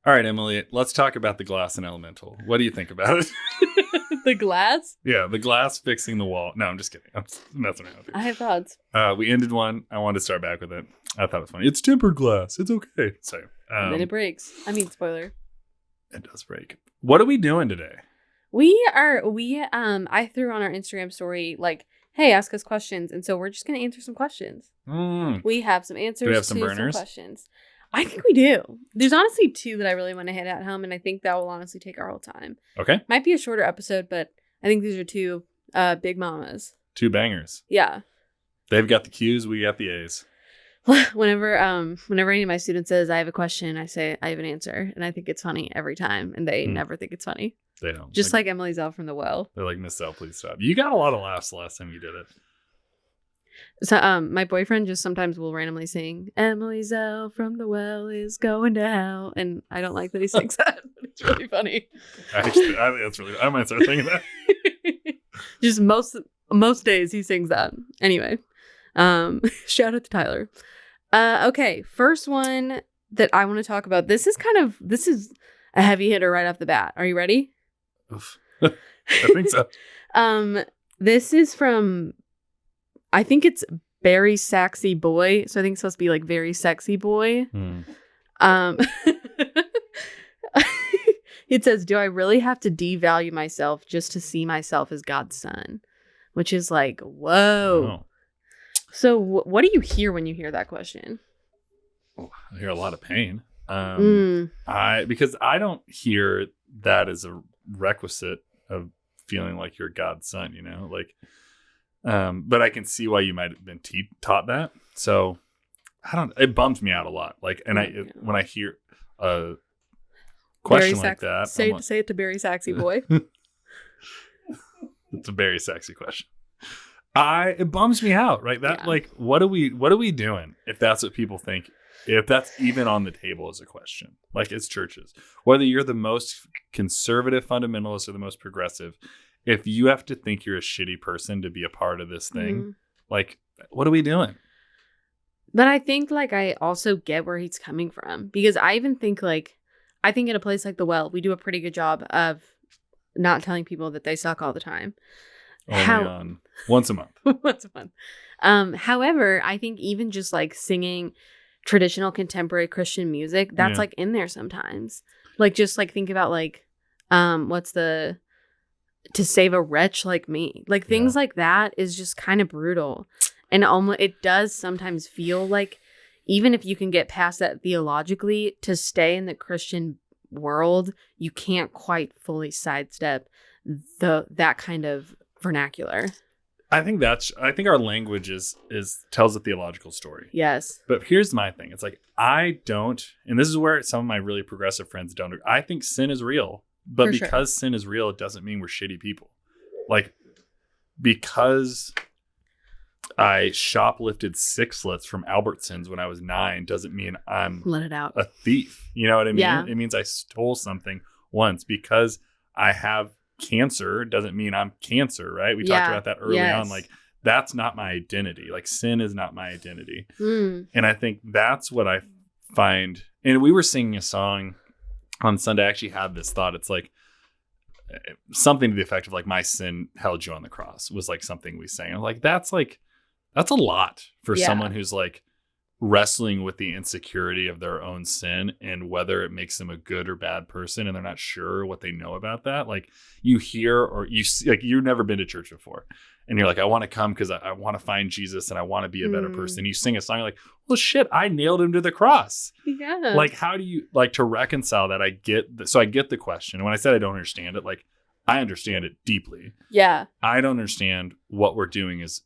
All right, Emily, let's talk about the glass and elemental. What do you think about it? The glass? Yeah, the glass fixing the wall. No, I'm just kidding. I'm messing around with you. I have thoughts. We ended one. I wanted to start back with it. I thought it was funny. It's tempered glass. It's okay. So, Then it breaks. I mean, spoiler. It does break. What are we doing today? I threw on our Instagram story, like, hey, ask us questions. And so we're just going to answer some questions. We have some answers do we have some to burners? some questions. I think we do. There's honestly 2 that I really want to hit at home, and I think that will honestly take our whole time. Okay. Might be a shorter episode, but I think these are 2 big mamas. 2 bangers. Yeah. They've got the Q's, we got the A's. Whenever any of my students says I have a question, I say I have an answer, and I think it's funny every time, and they never think it's funny. They don't. Just like Emily Zell from The Well. They're like, Miss Zell, please stop. You got a lot of laughs the last time you did it. So my boyfriend just sometimes will randomly sing, Emily Zell from The Well is going to hell, and I don't like that he sings that, but it's really funny. I think that's really, I might start thinking that. Just most days he sings that. Anyway, shout out to Tyler. Okay, first one that I want to talk about. This is a heavy hitter right off the bat. Are you ready? I think so. This is from, I think it's Very Sexy Boy. So I think it's supposed to be like Very Sexy Boy. It says, do I really have to devalue myself just to see myself as God's son? Which is like, whoa. Oh. So what do you hear when you hear that question? Oh, I hear a lot of pain. Because I don't hear that as a requisite of feeling like you're God's son, you know, like, but I can see why you might have been taught that. So it bums me out a lot. Like, and when I hear a question like that, say it to Barry Sexy Boy. It's a very sexy question. It bums me out, right? That like, what are we doing if that's what people think? If that's even on the table as a question, like it's churches, whether you're the most conservative fundamentalist or the most progressive, if you have to think you're a shitty person to be a part of this thing, like, what are we doing? But I think like I also get where he's coming from, because I even think like, I think in a place like The Well, we do a pretty good job of not telling people that they suck all the time. Only once a month. Once a month. However, I think even just like singing traditional contemporary Christian music, that's like in there sometimes. Like just like think about like to save a wretch like me. Like things like that is just kind of brutal. And almost it does sometimes feel like even if you can get past that theologically, to stay in the Christian world, you can't quite fully sidestep that kind of vernacular. I think our language tells a theological story. Yes. But here's my thing. It's like, I don't, and this is where some of my really progressive friends don't. I think sin is real, but because sin is real, it doesn't mean we're shitty people. Like, because I shoplifted 6-lits from Albertsons when I was 9 doesn't mean I'm a thief. You know what I mean? Yeah. It means I stole something once. Because I have cancer doesn't mean I'm cancer, right? We talked about that early on. Like, that's not my identity. Like, sin is not my identity. And I think that's what I find. And we were singing a song on Sunday. I actually had this thought. It's like something to the effect of like, my sin held you on the cross was like something we sang. I'm like, that's a lot for someone who's like wrestling with the insecurity of their own sin and whether it makes them a good or bad person, and they're not sure what they know about that. Like, you hear or you see, like, you've never been to church before and you're like, I want to come because I want to find Jesus and I want to be a better person. You sing a song, you're like, well, shit, I nailed him to the cross. Yeah. Like, how do you like to reconcile that? I get the question. And when I said I don't understand it, like, I understand it deeply. Yeah. I don't understand what we're doing as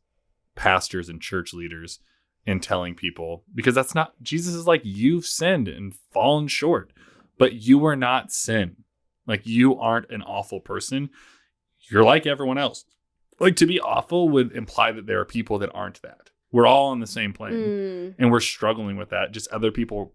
pastors and church leaders and telling people, because that's not, Jesus is like, you've sinned and fallen short, but you are not sin. Like, you aren't an awful person. You're like everyone else. Like, to be awful would imply that there are people that aren't that. We're all on the same plane and we're struggling with that. Just other people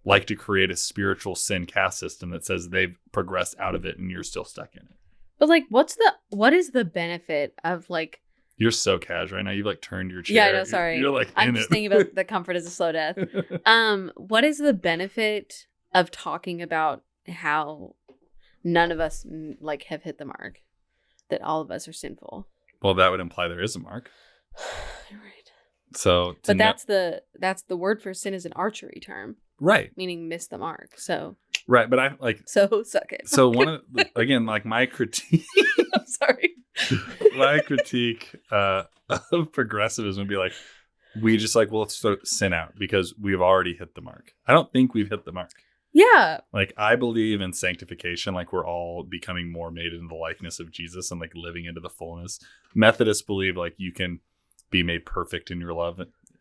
like to create a spiritual sin caste system that says they've progressed out of it and you're still stuck in it. But like, what is the benefit of like, you're so casual right now. You've like turned your chair. Yeah, no, sorry. You're like, I'm just thinking about the comfort is a slow death. What is the benefit of talking about how none of us like have hit the mark, that all of us are sinful. Well, that would imply there is a mark. You're right. So, but that's the word for sin is an archery term, right? Meaning miss the mark. So right, but I like so suck it. So one of again, like my critique. I'm sorry. My critique of progressivism would be like, we just like, well, let's throw sin out because we've already hit the mark. I don't think we've hit the mark. Yeah. Like, I believe in sanctification. Like, we're all becoming more made into the likeness of Jesus and like living into the fullness. Methodists believe like you can be made perfect in your love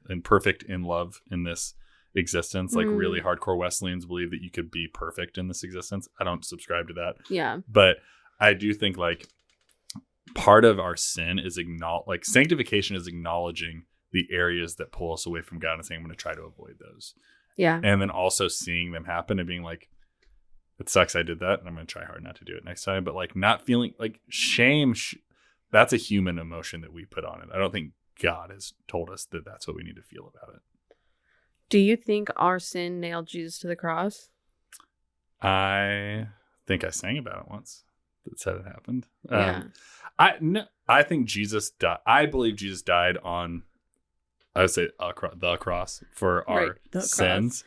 and perfect in love in this existence. Like really hardcore Wesleyans believe that you could be perfect in this existence. I don't subscribe to that. Yeah. But I do think like part of our sin is like sanctification is acknowledging the areas that pull us away from God and saying, I'm going to try to avoid those. Yeah. And then also seeing them happen and being like, it sucks I did that and I'm going to try hard not to do it next time. But like not feeling like shame, that's a human emotion that we put on it. I don't think God has told us that that's what we need to feel about it. Do you think our sin nailed Jesus to the cross? I think I sang about it once. That said it happened. Yeah. I think Jesus died. I believe Jesus died on, I would say the cross for our sins.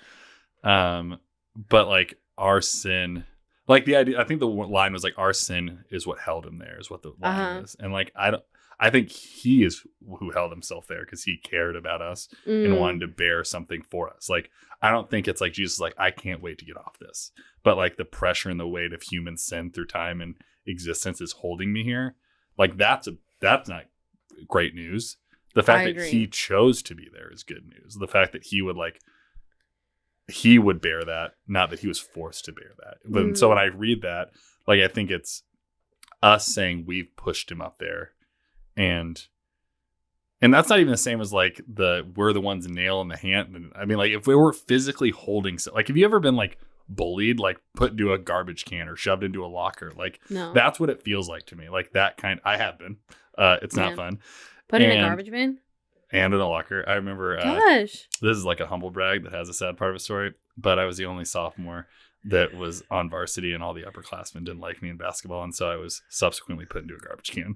But like our sin, like the idea, I think the line was like, our sin is what held him there, is what the line is. And like, I think he is who held himself there because he cared about us and wanted to bear something for us. Like, I don't think it's like Jesus is like, I can't wait to get off this. But like the pressure and the weight of human sin through time and existence is holding me here. Like that's not great news. The fact that he chose to be there is good news. The fact that he would bear that, not that he was forced to bear that. But so when I read that, like I think it's us saying we've pushed him up there. And that's not even the same as like we're the ones nail in the hand. I mean, like if we were physically holding, like have you ever been like bullied, like put into a garbage can or shoved into a locker? Like that's what it feels like to me. Like that kind. I have been. It's not fun. Put in a garbage bin and in a locker. I remember. Gosh, this is like a humble brag that has a sad part of a story. But I was the only sophomore that was on varsity, and all the upperclassmen didn't like me in basketball, and so I was subsequently put into a garbage can.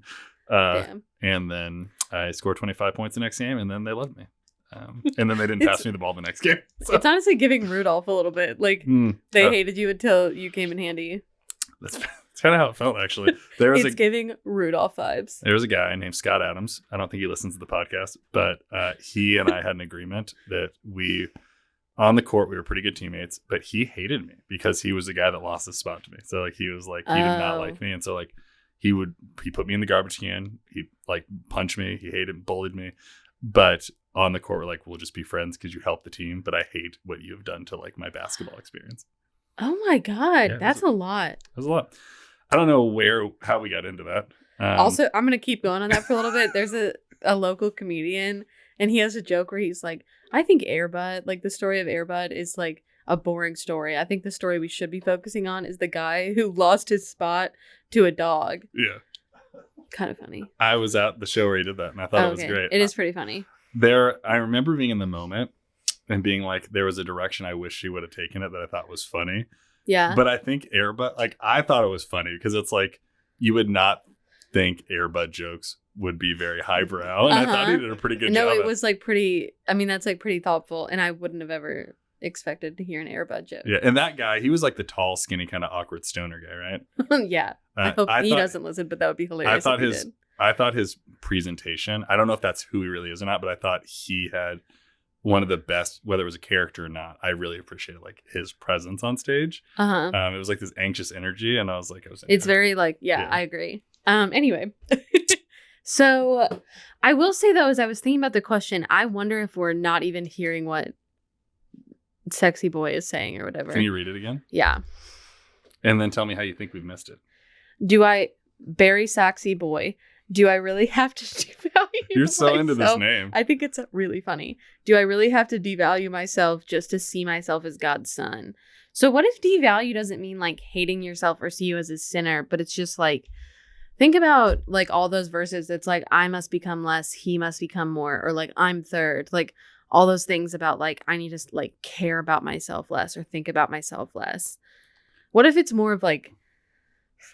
And then I scored 25 points the next game, and then they loved me. And then they didn't pass me the ball the next game. So. It's honestly giving Rudolph a little bit. Like they hated you until you came in handy. That's kind of how it felt, actually. It's giving Rudolph vibes. There was a guy named Scott Adams. I don't think he listens to the podcast, but he and I had an agreement that on the court, we were pretty good teammates, but he hated me because he was the guy that lost his spot to me. So like he was like, he did not like me. And so like he put me in the garbage can. He like punched me. He bullied me. But on the court, we're like, we'll just be friends because you helped the team. But I hate what you've done to like my basketball experience. Oh my God. That's a lot. It was a lot. I don't know how we got into that. Also, I'm going to keep going on that for a little bit. There's a local comedian, and he has a joke where he's like, I think Air Bud, like the story of Air Bud is like a boring story. I think the story we should be focusing on is the guy who lost his spot to a dog. Yeah. Kind of funny. I was at the show where he did that, and I thought it was great. It is pretty funny. I remember being in the moment and being like, there was a direction I wish she would have taken it that I thought was funny. Yeah. But I think Air Bud, like I thought it was funny because it's like, you would not think Air Bud jokes would be very highbrow. And I thought he did a pretty good job. No, it was like pretty, I mean, that's like pretty thoughtful. And I wouldn't have ever expected to hear an Air Bud joke. Yeah. And that guy, he was like the tall, skinny, kind of awkward stoner guy, right? Yeah. I hope he doesn't listen, but that would be hilarious. I thought his presentation, I don't know if that's who he really is or not, but I thought he had one of the best, whether it was a character or not. I really appreciated like his presence on stage. It was like this anxious energy, and I was like, it's very like, yeah, I agree. Anyway, so I will say though, as I was thinking about the question, I wonder if we're not even hearing what Sexy Boy is saying or whatever. Can you read it again? Yeah. And then tell me how you think we've missed it. Barry Sexy Boy, do I really have to devalue You're so myself? Into this name. I think it's really funny. Do I really have to devalue myself just to see myself as God's son? So what if devalue doesn't mean like hating yourself or see you as a sinner, but it's just like, think about like all those verses. It's like, I must become less, he must become more, or like I'm third, like all those things about like, I need to like care about myself less or think about myself less. What if it's more of like,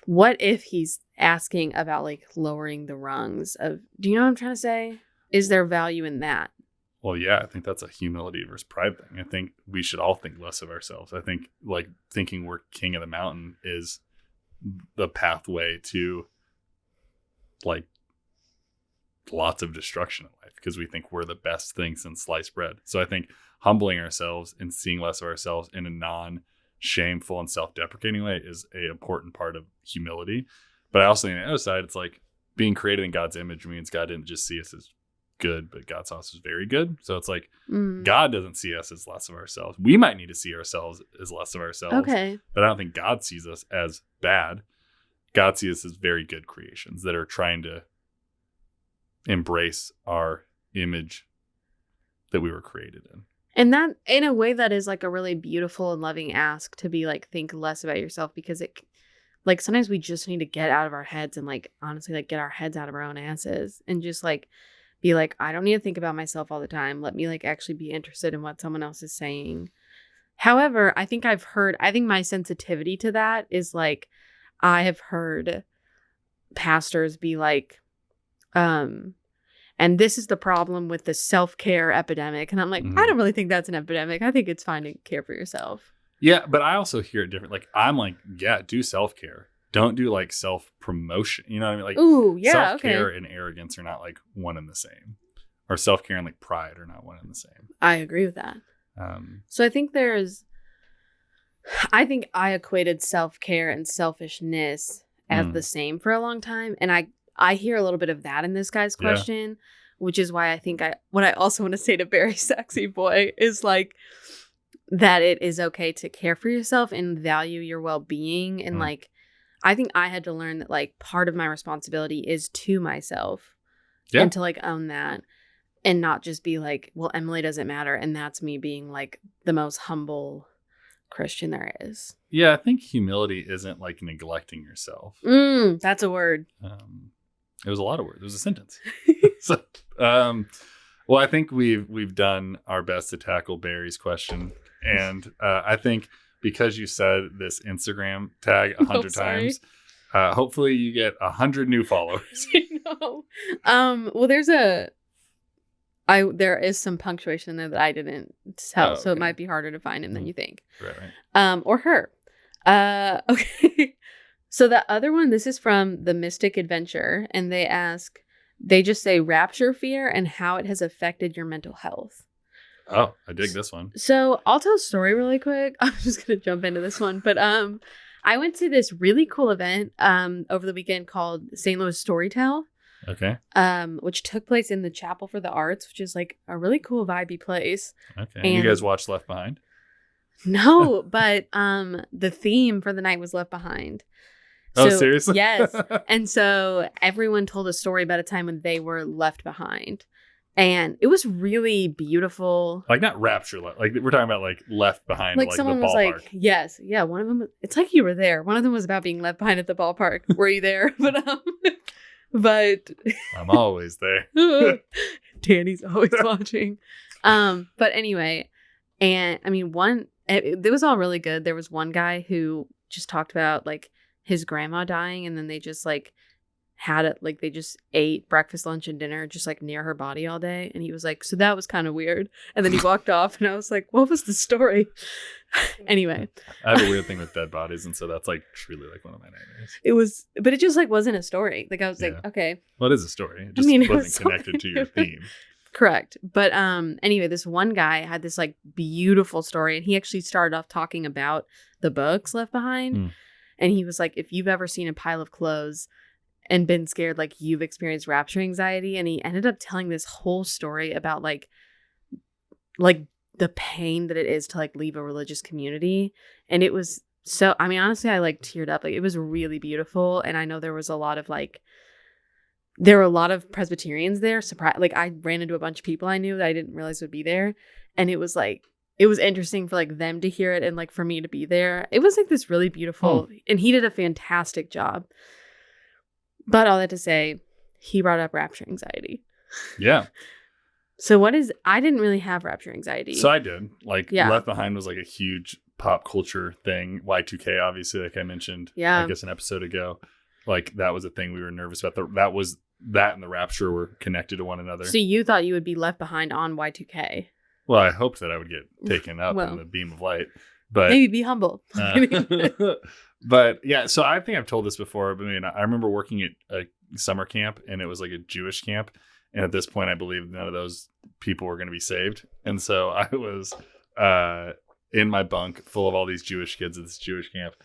what if he's asking about like lowering the rungs of, do you know what I'm trying to say? Is there value in that? Well, yeah, I think that's a humility versus pride thing. I think we should all think less of ourselves. I think like thinking we're king of the mountain is the pathway to like lots of destruction in life, because we think we're the best thing since sliced bread. So I think humbling ourselves and seeing less of ourselves in a non-shameful and self-deprecating way is an important part of humility. But I also think on the other side, it's like being created in God's image means God didn't just see us as good, but God saw us as very good. So it's like God doesn't see us as less of ourselves. We might need to see ourselves as less of ourselves. Okay. But I don't think God sees us as bad. God sees us as very good creations that are trying to embrace our image that we were created in. And that, in a way, that is like a really beautiful and loving ask, to be like, think less about yourself, because it, like, sometimes we just need to get out of our heads and like, honestly, like, get our heads out of our own asses and just like be like, I don't need to think about myself all the time. Let me like actually be interested in what someone else is saying. However, I think my sensitivity to that is like, I have heard pastors be like, and this is the problem with the self-care epidemic. And I'm like, I don't really think that's an epidemic. I think it's fine to care for yourself. Yeah, but I also hear it different. Like, I'm like, yeah, do self-care. Don't do like self-promotion. You know what I mean? Like, ooh, yeah, self-care okay. and arrogance are not like one and the same. Or self-care and like pride are not one and the same. I agree with that. So I think I equated self-care and selfishness as the same for a long time. And I hear a little bit of that in this guy's question, which is why I think what I also want to say to Barry Sexy Boy is like, that it is okay to care for yourself and value your well-being. And like, I think I had to learn that like part of my responsibility is to myself and to like own that and not just be like, well, Emily doesn't matter. And that's me being like the most humble Christian there is. Yeah, I think humility isn't like neglecting yourself. That's a word. It was a lot of words. It was a sentence. So, well, I think we've done our best to tackle Barry's question. And I think because you said this Instagram tag 100 times, hopefully you get 100 new followers. I know. Well, there is some punctuation in there that I didn't tell, so it might be harder to find him than you think. Right. Or her. Okay. So the other one, this is from The Mystic Adventure, and they just say rapture fear and how it has affected your mental health. Oh, I dig this one. So I'll tell a story really quick. I'm just going to jump into this one. But I went to this really cool event over the weekend called St. Louis Storytell. Okay. Which took place in the Chapel for the Arts, which is like a really cool vibey place. Okay. And you guys watched Left Behind? No, but the theme for the night was Left Behind. Oh, seriously? Yes. And so everyone told a story about a time when they were left behind. And it was really beautiful. Like not rapture, like we're talking about like left behind, like someone the was ballpark. Like, yes, yeah. One of them, it's like you were there. One of them was about being left behind at the ballpark. Were you there? But I'm always there. Danny's always watching. But anyway, and I mean, it was all really good. There was one guy who just talked about like his grandma dying, and then they just like had it, like they just ate breakfast, lunch, and dinner just like near her body all day. And he was like, so that was kind of weird. And then he walked off, and I was like, what was the story? Anyway, I have a weird thing with dead bodies, and so that's like truly like one of my nightmares. But it just like wasn't a story. Like I was like, okay, well, it is a story. It just wasn't connected to your theme. Correct. But anyway, this one guy had this like beautiful story, and he actually started off talking about the books Left Behind. And he was like, if you've ever seen a pile of clothes and been scared, like you've experienced rapture anxiety. And he ended up telling this whole story about like the pain that it is to like leave a religious community. And it was so, I mean, honestly, I like teared up. Like it was really beautiful. And I know there were a lot of Presbyterians there. Like I ran into a bunch of people I knew that I didn't realize would be there. And it was like, it was interesting for like them to hear it and like for me to be there. It was like this really beautiful, and he did a fantastic job. But all that to say, he brought up rapture anxiety. Yeah. So I didn't really have rapture anxiety. So I did. Like Left Behind was like a huge pop culture thing, Y2K, obviously, like I mentioned, I guess an episode ago, like that was a thing we were nervous about. That and the rapture were connected to one another. So you thought you would be left behind on Y2K? Well, I hoped that I would get taken up in the beam of light, but maybe be humble. But yeah, so I think I've told this before, but I mean, I remember working at a summer camp, and it was like a Jewish camp. And at this point, I believe none of those people were going to be saved. And so I was in my bunk full of all these Jewish kids at this Jewish camp.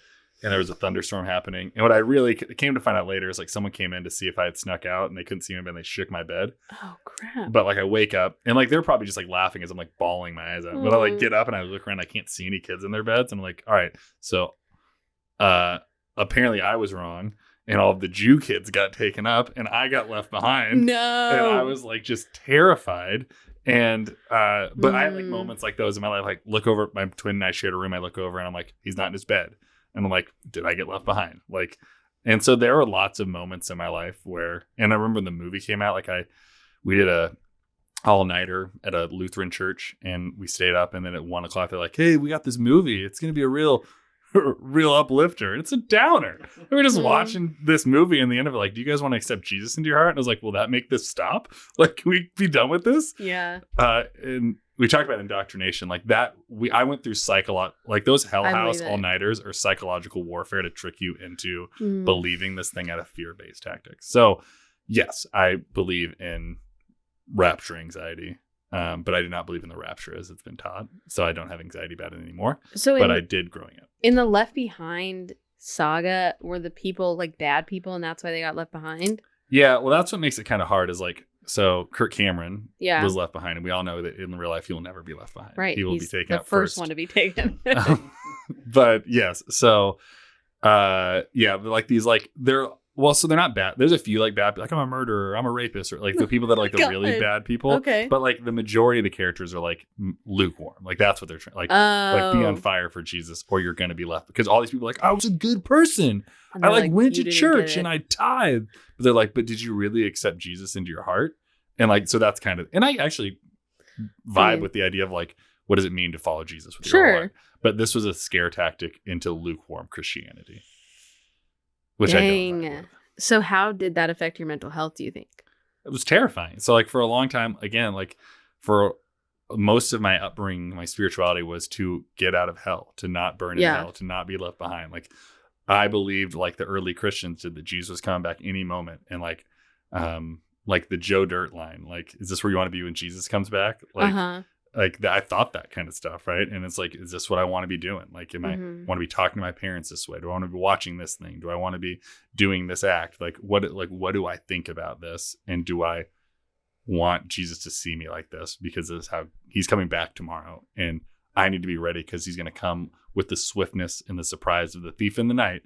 And there was a thunderstorm happening. And what I really came to find out later is like someone came in to see if I had snuck out, and they couldn't see me, and they shook my bed. Oh, crap. But like I wake up, and like they're probably just like laughing as I'm like bawling my eyes out. But I like get up and I look around, I can't see any kids in their beds. And I'm like, all right. So apparently I was wrong. And all of the Jew kids got taken up, and I got left behind. No. And I was like just terrified. And but I had like moments like those in my life. Like look over, my twin and I shared a room. I look over and I'm like, he's not in his bed. And I'm like, did I get left behind? Like, and so there were lots of moments in my life where, and I remember when the movie came out, like we did a all-nighter at a Lutheran church, and we stayed up, and then at 1:00 they're like, hey, we got this movie. It's going to be a real uplifter. It's a downer. We were just watching this movie, and the end of it, like, do you guys want to accept Jesus into your heart? And I was like, will that make this stop? Like, can we be done with this? Yeah. And we talked about indoctrination, like that. I went through like those Hell House all-nighters are psychological warfare to trick you into believing this thing out of fear-based tactics. So yes, I believe in rapture anxiety. But I do not believe in the rapture as it's been taught. So I don't have anxiety about it anymore. But I did growing up. In the Left Behind saga, were the people like bad people, and that's why they got left behind? Yeah, well, that's what makes it kind of hard is like, so Kirk Cameron was left behind, and we all know that in real life he will never be left behind. Right. He will be taken out first. The first one to be taken. But yes, so like these like so they're not bad. There's a few like bad, like I'm a murderer, I'm a rapist, or like the people that are like the really bad people. Okay. But like the majority of the characters are like lukewarm. Like that's what they're trying. Like be on fire for Jesus, or you're gonna be left. Because all these people are like, I was a good person. I like went to church and I tithed. But they're like, but did you really accept Jesus into your heart? And like, so that's kind of, and I actually vibe with the idea of like, what does it mean to follow Jesus with your whole heart? But this was a scare tactic into lukewarm Christianity. Which I don't. So how did that affect your mental health, do you think? It was terrifying. So like for a long time, again, like for most of my upbringing, my spirituality was to get out of hell, to not burn in hell, to not be left behind. Like I believed like the early Christians did that Jesus was coming back any moment. And like the Joe Dirt line, like, is this where you want to be when Jesus comes back? Like, I thought that kind of stuff, right? And it's like, is this what I want to be doing? Like, I want to be talking to my parents this way? Do I want to be watching this thing? Do I want to be doing this act? Like, what do I think about this? And do I want Jesus to see me like this? Because this is how he's coming back tomorrow, and I need to be ready because he's going to come with the swiftness and the surprise of the thief in the night,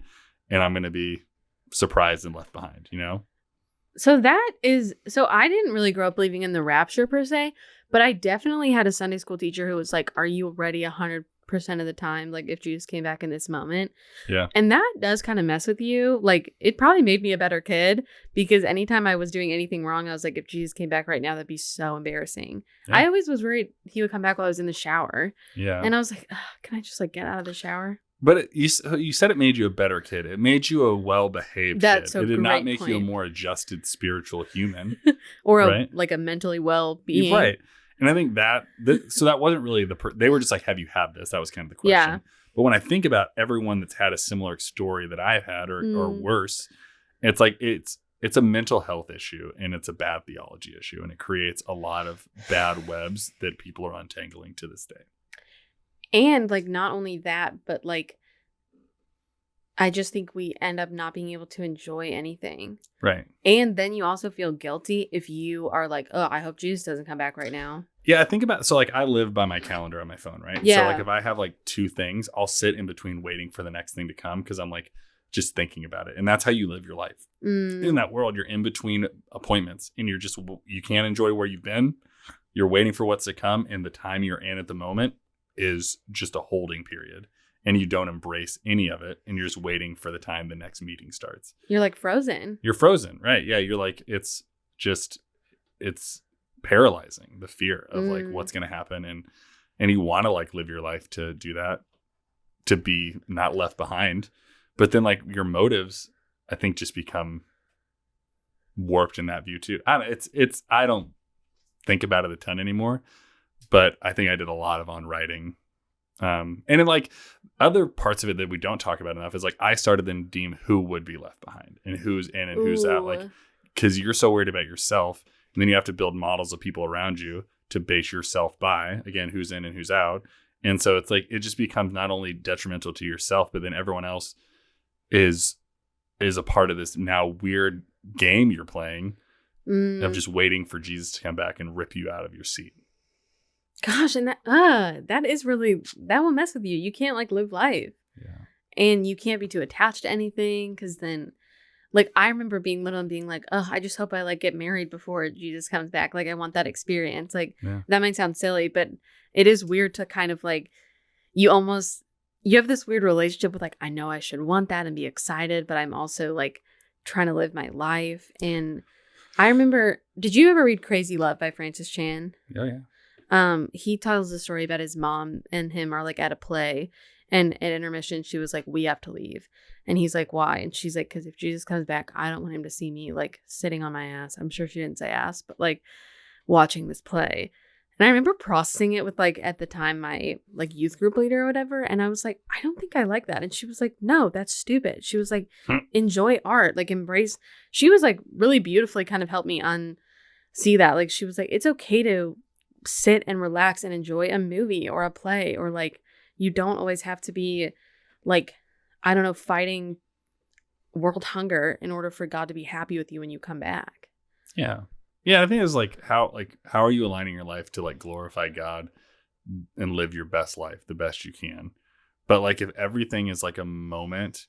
and I'm going to be surprised and left behind, you know? So I didn't really grow up believing in the rapture per se, but I definitely had a Sunday school teacher who was like, are you ready 100% of the time? Like if Jesus came back in this moment. Yeah. And that does kind of mess with you. Like it probably made me a better kid, because anytime I was doing anything wrong, I was like, if Jesus came back right now, that'd be so embarrassing. Yeah. I always was worried he would come back while I was in the shower. Yeah. And I was like, can I just like get out of the shower? But you said it made you a better kid. It made you a well-behaved kid. It did not make you a more adjusted spiritual human. Or a mentally well-being. Right. And I think so that wasn't really they were just like, have you had this? That was kind of the question. Yeah. But when I think about everyone that's had a similar story that I've had or worse, it's like it's a mental health issue, and it's a bad theology issue, and it creates a lot of bad webs that people are untangling to this day. And like not only that, but like I just think we end up not being able to enjoy anything. Right. And then you also feel guilty if you are like, oh, I hope Jesus doesn't come back right now. Yeah, I think about, so like I live by my calendar on my phone, right? Yeah. So like if I have like 2 things, I'll sit in between waiting for the next thing to come, because I'm like just thinking about it. And that's how you live your life. In that world, you're in between appointments, and you can't enjoy where you've been. You're waiting for what's to come, and the time you're in at the moment is just a holding period, and you don't embrace any of it, and you're just waiting for the time the next meeting starts. You're like frozen. You're frozen, right? Yeah, you're like, it's paralyzing, the fear of like what's going to happen, and you want to like live your life to do that. to be not left behind. But then like your motives, I think, just become warped in that view too. I don't think about it a ton anymore, but I think I did a lot of on writing. And in like other parts of it that we don't talk about enough is like I started then deem who would be left behind and who's in and who's out, like because you're so worried about yourself, and then you have to build models of people around you to base yourself by, again, who's in and who's out. And so it's like it just becomes not only detrimental to yourself, but then everyone else is a part of this now weird game you're playing of just waiting for Jesus to come back and rip you out of your seat. Gosh, and that is really, that will mess with you. You can't like live life. Yeah. And you can't be too attached to anything, because then, like, I remember being little and being like, oh, I just hope I like get married before Jesus comes back. Like, I want that experience. Like, that might sound silly, but it is weird to kind of like, you have this weird relationship with like, I know I should want that and be excited, but I'm also like trying to live my life. And I remember, did you ever read Crazy Love by Francis Chan? Oh, yeah. He tells a story about his mom and him are like at a play, and at intermission she was like, we have to leave, and he's like, why? And she's like, because if Jesus comes back, I don't want him to see me like sitting on my ass. I'm sure she didn't say ass, but like watching this play. And I remember processing it with like at the time my like youth group leader or whatever, and I was like, I don't think I like that. And she was like, no, that's stupid. She was like, enjoy art, like embrace. She was like really beautifully kind of helped me see that. Like she was like, it's okay to sit and relax and enjoy a movie or a play, or like you don't always have to be like, I don't know, fighting world hunger in order for God to be happy with you when you come back. Yeah I think it's like how are you aligning your life to like glorify God and live your best life the best you can. But like if everything is like a moment,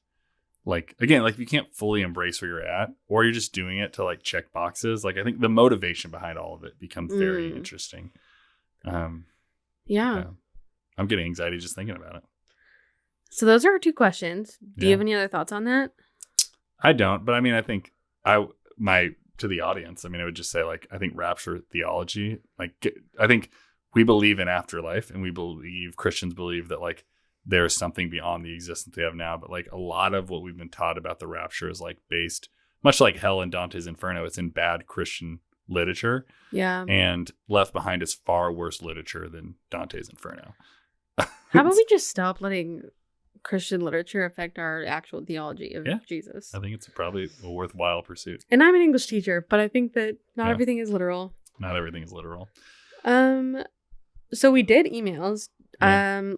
like again, like if you can't fully embrace where you're at, or you're just doing it to like check boxes, like I think the motivation behind all of it becomes very interesting. Yeah. I'm getting anxiety just thinking about it. So those are our 2 questions. Do you have any other thoughts on that? I don't, but I mean, I think to the audience, I mean, I would just say like, I think rapture theology, like I think we believe in afterlife, and Christians believe that like there's something beyond the existence we have now. But like a lot of what we've been taught about the rapture is like based much like hell and Dante's Inferno. It's in bad Christian literature. Yeah. And Left Behind is far worse literature than Dante's Inferno. How about we just stop letting Christian literature affect our actual theology of Jesus? I think it's probably a worthwhile pursuit. And I'm an English teacher, but I think that not everything is literal. Not everything is literal. So we did emails.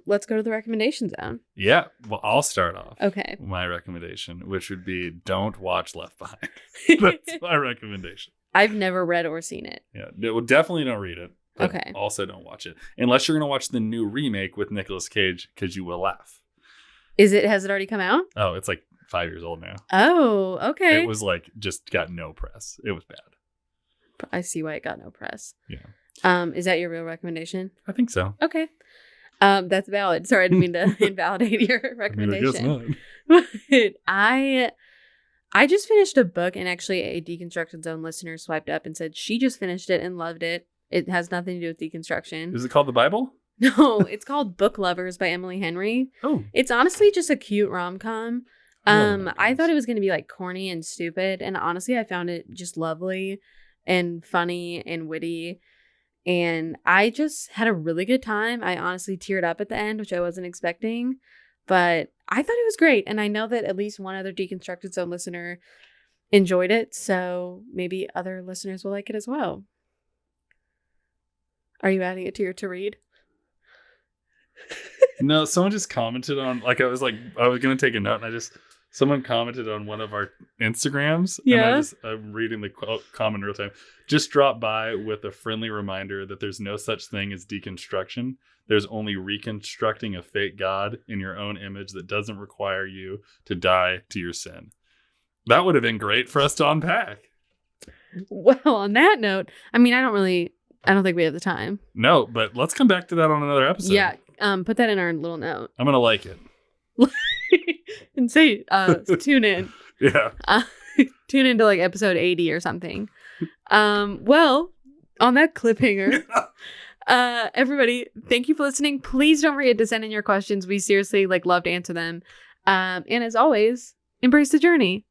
Let's go to the recommendation zone. Yeah. Well, I'll start off. Okay. My recommendation, which would be don't watch Left Behind. That's my recommendation. I've never read or seen it. Yeah. Well, definitely don't read it. Okay. Also don't watch it. Unless you're going to watch the new remake with Nicolas Cage, because you will laugh. Has it already come out? Oh, it's like 5 years old now. Oh, okay. It was like just got no press. It was bad. I see why it got no press. Yeah. Is that your real recommendation? I think so. Okay. That's valid. Sorry, I didn't mean to invalidate your recommendation. I just finished a book, and actually a Deconstruction Zone listener swiped up and said she just finished it and loved it. It has nothing to do with deconstruction. Is it called the Bible? No, it's called Book Lovers by Emily Henry. Oh. It's honestly just a cute rom-com. I thought it was going to be like corny and stupid, and honestly I found it just lovely and funny and witty, and I just had a really good time. I honestly teared up at the end, which I wasn't expecting, but I thought it was great, and I know that at least one other Deconstructed Zone listener enjoyed it, so maybe other listeners will like it as well. Are you adding it to your to read? No, someone just commented on, like, I was going to take a note, and someone commented on one of our Instagrams. Yeah. And I'm reading the comment in real time. Just drop by with a friendly reminder that there's no such thing as deconstruction. There's only reconstructing a fake God in your own image that doesn't require you to die to your sin. That would have been great for us to unpack. Well, on that note, I mean, I don't think we have the time. No, but let's come back to that on another episode. Yeah. Put that in our little note. I'm going to like it. And say, tune in. Yeah. Tune into like episode 80 or something. Well, on that cliffhanger, Everybody, thank you for listening. Please don't forget to send in your questions. We seriously love to answer them. And as always, embrace the journey.